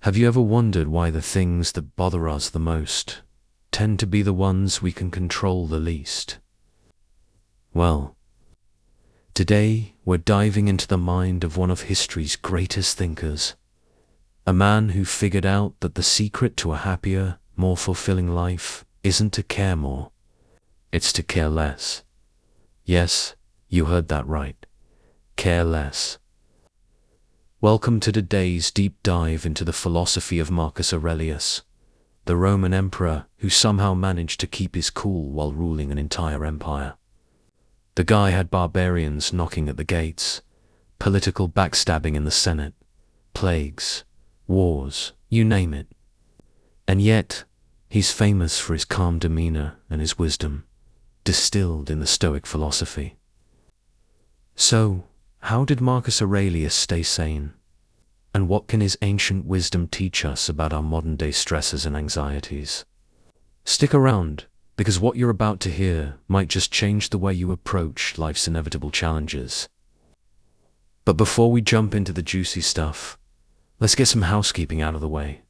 Have you ever wondered why the things that bother us the most tend to be the ones we can control the least? Well, today we're diving into the mind of one of history's greatest thinkers, a man who figured out that the secret to a happier, more fulfilling life isn't to care more, it's to care less. Yes, you heard that right. Care less. Welcome to today's deep dive into the philosophy of Marcus Aurelius, the Roman emperor who somehow managed to keep his cool while ruling an entire empire. The guy had barbarians knocking at the gates, political backstabbing in the Senate, plagues, wars, you name it. And yet, he's famous for his calm demeanor and his wisdom, distilled in the Stoic philosophy. So, how did Marcus Aurelius stay sane? And what can his ancient wisdom teach us about our modern-day stresses and anxieties? Stick around, because what you're about to hear might just change the way you approach life's inevitable challenges. But before we jump into the juicy stuff, let's get some housekeeping out of the way.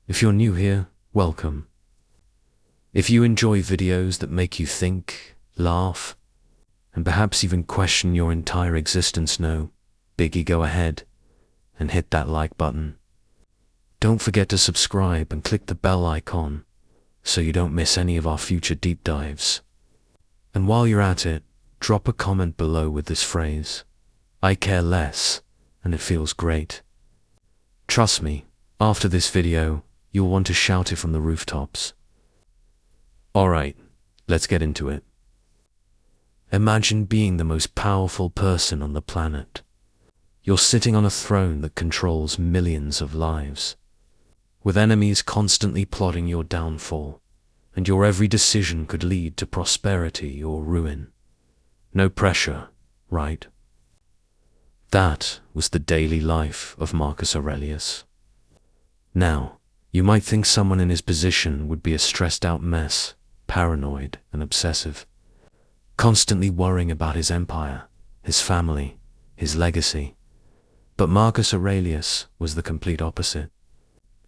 If you're new here, welcome. If you enjoy videos that make you think, laugh, and perhaps even question your entire existence, no biggie, go ahead and hit that like button. Don't forget to subscribe and click the bell icon so you don't miss any of our future deep dives. And while you're at it, drop a comment below with this phrase, "I care less, and it feels great." Trust me, after this video, you'll want to shout it from the rooftops. Alright, let's get into it. Imagine being the most powerful person on the planet. You're sitting on a throne that controls millions of lives, with enemies constantly plotting your downfall, and your every decision could lead to prosperity or ruin. No pressure, right? That was the daily life of Marcus Aurelius. Now, you might think someone in his position would be a stressed-out mess, paranoid and obsessive, constantly worrying about his empire, his family, his legacy. But Marcus Aurelius was the complete opposite.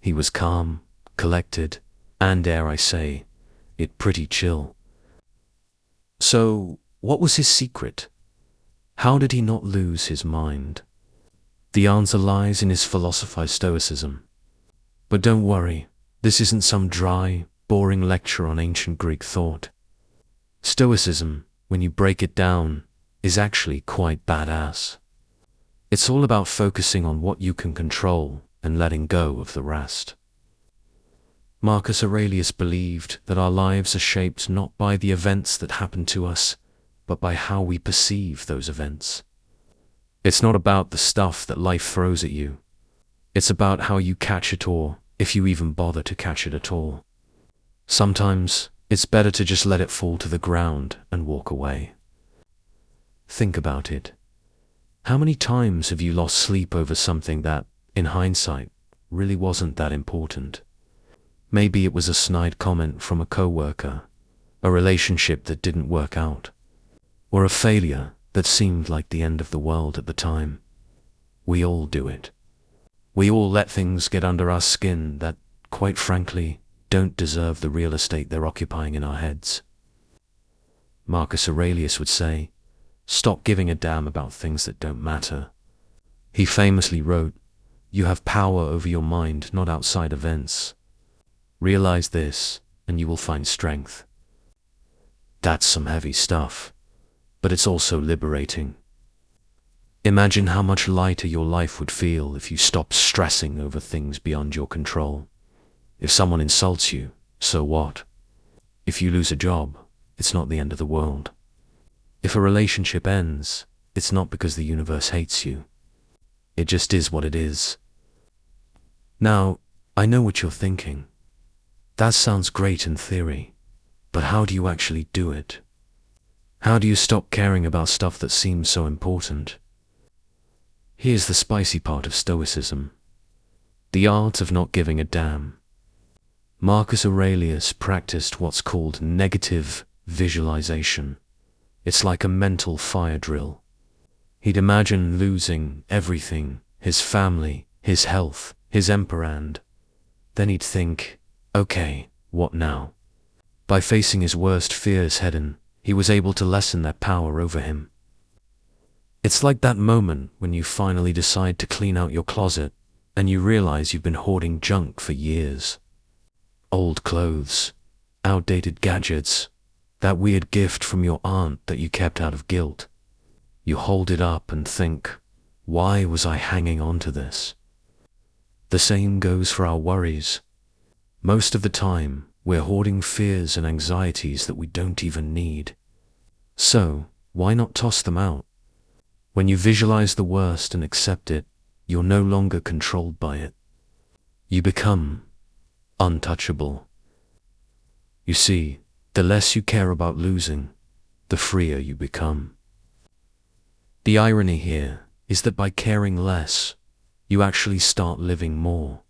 He was calm, collected, and dare I say, it pretty chill. So, what was his secret? How did he not lose his mind? The answer lies in his philosophized Stoicism. But don't worry, this isn't some dry, boring lecture on ancient Greek thought. Stoicism, when you break it down, is actually quite badass. It's all about focusing on what you can control and letting go of the rest. Marcus Aurelius believed that our lives are shaped not by the events that happen to us, but by how we perceive those events. It's not about the stuff that life throws at you. It's about how you catch it, or if you even bother to catch it at all. Sometimes, it's better to just let it fall to the ground and walk away. Think about it. How many times have you lost sleep over something that, in hindsight, really wasn't that important? Maybe it was a snide comment from a coworker, a relationship that didn't work out, or a failure that seemed like the end of the world at the time. We all do it. We all let things get under our skin that, quite frankly, don't deserve the real estate they're occupying in our heads. Marcus Aurelius would say, "Stop giving a damn about things that don't matter." He famously wrote, "You have power over your mind, not outside events. Realize this, and you will find strength." That's some heavy stuff, but it's also liberating. Imagine how much lighter your life would feel if you stopped stressing over things beyond your control. If someone insults you, so what? If you lose a job, it's not the end of the world. If a relationship ends, it's not because the universe hates you. It just is what it is. Now, I know what you're thinking. That sounds great in theory, but how do you actually do it? How do you stop caring about stuff that seems so important? Here's the spicy part of Stoicism: the art of not giving a damn. Marcus Aurelius practiced what's called negative visualization. It's like a mental fire drill. He'd imagine losing everything: his family, his health, his emperor, and then he'd think, okay, what now? By facing his worst fears head-on, he was able to lessen their power over him. It's like that moment when you finally decide to clean out your closet and you realize you've been hoarding junk for years. Old clothes, outdated gadgets, that weird gift from your aunt that you kept out of guilt. You hold it up and think, why was I hanging on to this? The same goes for our worries. Most of the time, we're hoarding fears and anxieties that we don't even need. So, why not toss them out? When you visualize the worst and accept it, you're no longer controlled by it. You become untouchable. You see, the less you care about losing, the freer you become. The irony here is that by caring less, you actually start living more.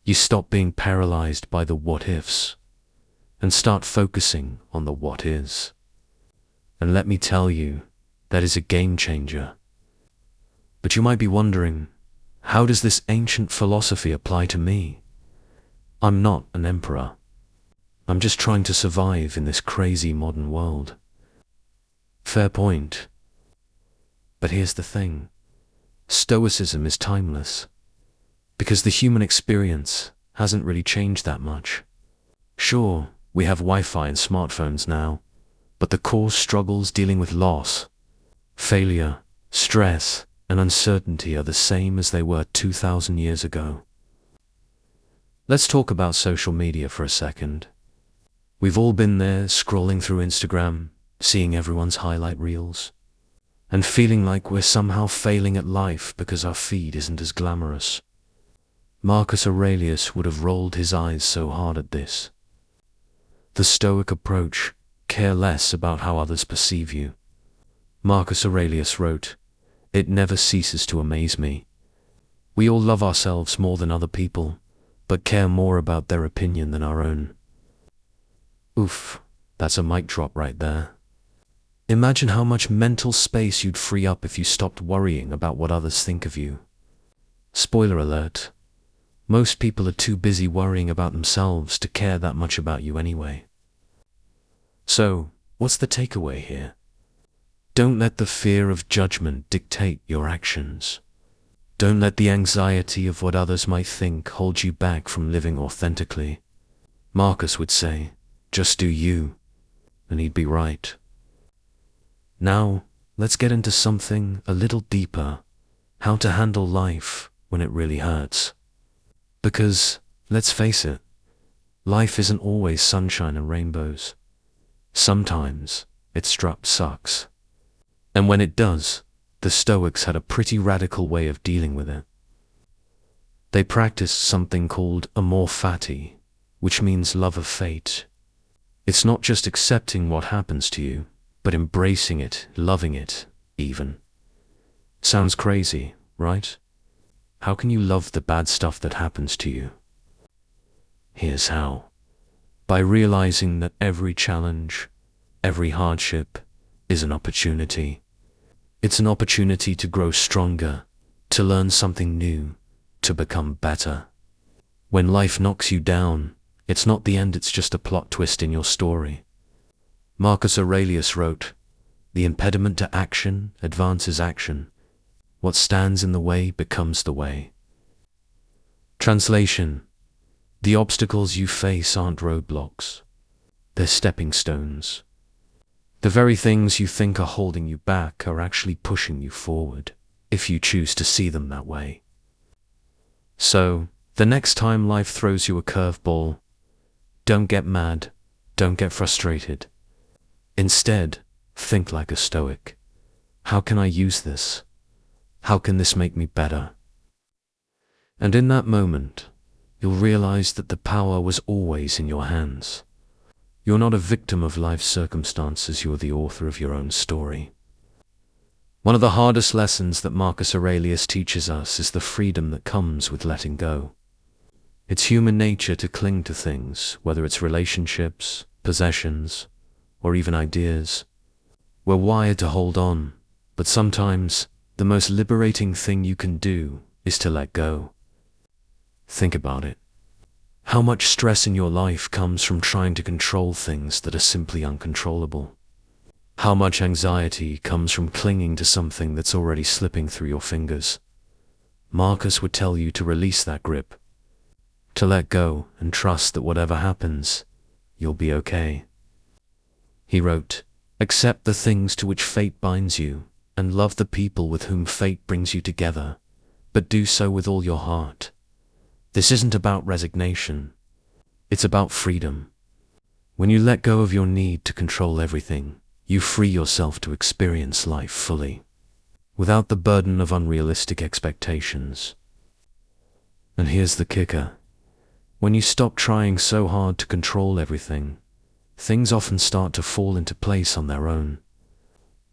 You stop being paralyzed by the what-ifs and start focusing on the what is. And let me tell you, that is a game changer. But you might be wondering, how does this ancient philosophy apply to me? I'm not an emperor. I'm just trying to survive in this crazy modern world. Fair point. But here's the thing. Stoicism is timeless, because the human experience hasn't really changed that much. Sure, we have Wi-Fi and smartphones now, but the core struggles dealing with loss, failure, stress, and uncertainty are the same as they were 2,000 years ago. Let's talk about social media for a second. We've all been there, scrolling through Instagram, seeing everyone's highlight reels, and feeling like we're somehow failing at life because our feed isn't as glamorous. Marcus Aurelius would have rolled his eyes so hard at this. The Stoic approach: care less about how others perceive you. Marcus Aurelius wrote, "It never ceases to amaze me. We all love ourselves more than other people, but care more about their opinion than our own." Oof, that's a mic drop right there. Imagine how much mental space you'd free up if you stopped worrying about what others think of you. Spoiler alert, most people are too busy worrying about themselves to care that much about you anyway. So, what's the takeaway here? Don't let the fear of judgment dictate your actions. Don't let the anxiety of what others might think hold you back from living authentically. Marcus would say, just do you, and he'd be right. Now, let's get into something a little deeper: how to handle life when it really hurts. Because, let's face it, life isn't always sunshine and rainbows. Sometimes, it sucks. And when it does, the Stoics had a pretty radical way of dealing with it. They practiced something called amor fati, which means love of fate. It's not just accepting what happens to you, but embracing it, loving it, even. Sounds crazy, right? How can you love the bad stuff that happens to you? Here's how. By realizing that every challenge, every hardship, is an opportunity. It's an opportunity to grow stronger, to learn something new, to become better. When life knocks you down, it's not the end, it's just a plot twist in your story. Marcus Aurelius wrote, "The impediment to action advances action. What stands in the way becomes the way." Translation: the obstacles you face aren't roadblocks. They're stepping stones. The very things you think are holding you back are actually pushing you forward, if you choose to see them that way. So, the next time life throws you a curveball, don't get mad, don't get frustrated. Instead, think like a Stoic. How can I use this? How can this make me better? And in that moment, you'll realize that the power was always in your hands. You're not a victim of life's circumstances, you're the author of your own story. One of the hardest lessons that Marcus Aurelius teaches us is the freedom that comes with letting go. It's human nature to cling to things, whether it's relationships, possessions, or even ideas. We're wired to hold on, but sometimes the most liberating thing you can do is to let go. Think about it. How much stress in your life comes from trying to control things that are simply uncontrollable? How much anxiety comes from clinging to something that's already slipping through your fingers? Marcus would tell you to release that grip, to let go and trust that whatever happens, you'll be okay. He wrote, "Accept the things to which fate binds you, and love the people with whom fate brings you together, but do so with all your heart." This isn't about resignation. It's about freedom. When you let go of your need to control everything, you free yourself to experience life fully, without the burden of unrealistic expectations. And here's the kicker. When you stop trying so hard to control everything, things often start to fall into place on their own.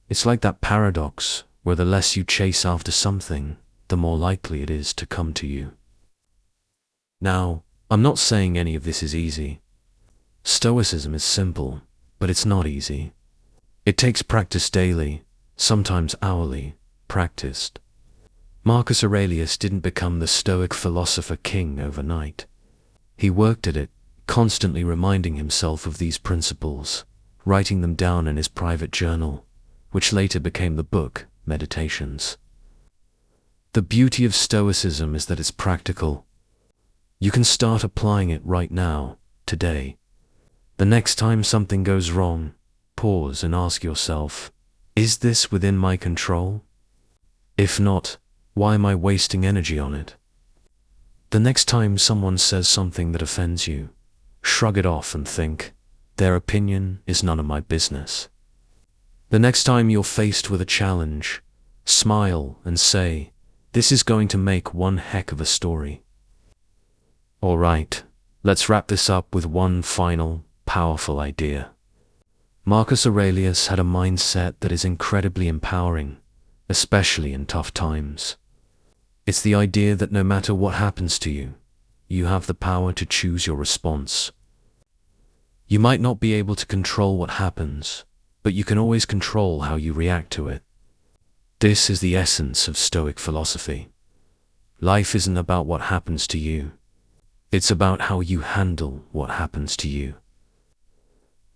It's like that paradox where the less you chase after something, the more likely it is to come to you. Now, I'm not saying any of this is easy. Stoicism is simple, but it's not easy. It takes practice daily, sometimes hourly, practiced. Marcus Aurelius didn't become the Stoic philosopher king overnight. He worked at it, constantly reminding himself of these principles, writing them down in his private journal, which later became the book, Meditations. The beauty of Stoicism is that it's practical. You can start applying it right now, today. The next time something goes wrong, pause and ask yourself, is this within my control? If not, why am I wasting energy on it? The next time someone says something that offends you, shrug it off and think, their opinion is none of my business. The next time you're faced with a challenge, smile and say, this is going to make one heck of a story. All right, let's wrap this up with one final, powerful idea. Marcus Aurelius had a mindset that is incredibly empowering, especially in tough times. It's the idea that no matter what happens to you, you have the power to choose your response. You might not be able to control what happens, but you can always control how you react to it. This is the essence of Stoic philosophy. Life isn't about what happens to you. It's about how you handle what happens to you.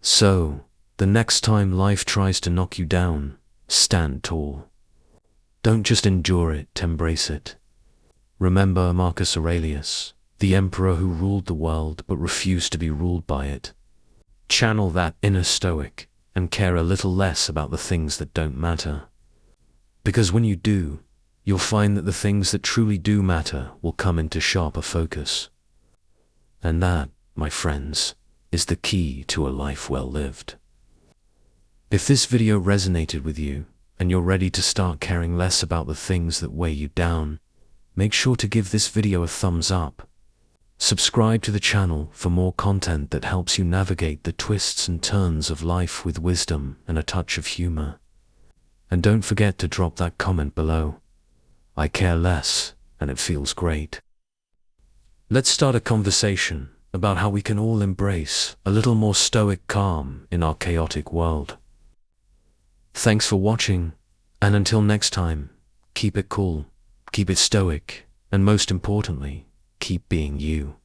So, the next time life tries to knock you down, stand tall. Don't just endure it, embrace it. Remember Marcus Aurelius, the emperor who ruled the world but refused to be ruled by it. Channel that inner Stoic and care a little less about the things that don't matter. Because when you do, you'll find that the things that truly do matter will come into sharper focus. And that, my friends, is the key to a life well lived. If this video resonated with you, and you're ready to start caring less about the things that weigh you down, make sure to give this video a thumbs up. Subscribe to the channel for more content that helps you navigate the twists and turns of life with wisdom and a touch of humor. And don't forget to drop that comment below. I care less, and it feels great. Let's start a conversation about how we can all embrace a little more stoic calm in our chaotic world. Thanks for watching, and until next time, keep it cool, keep it stoic, and most importantly, keep being you.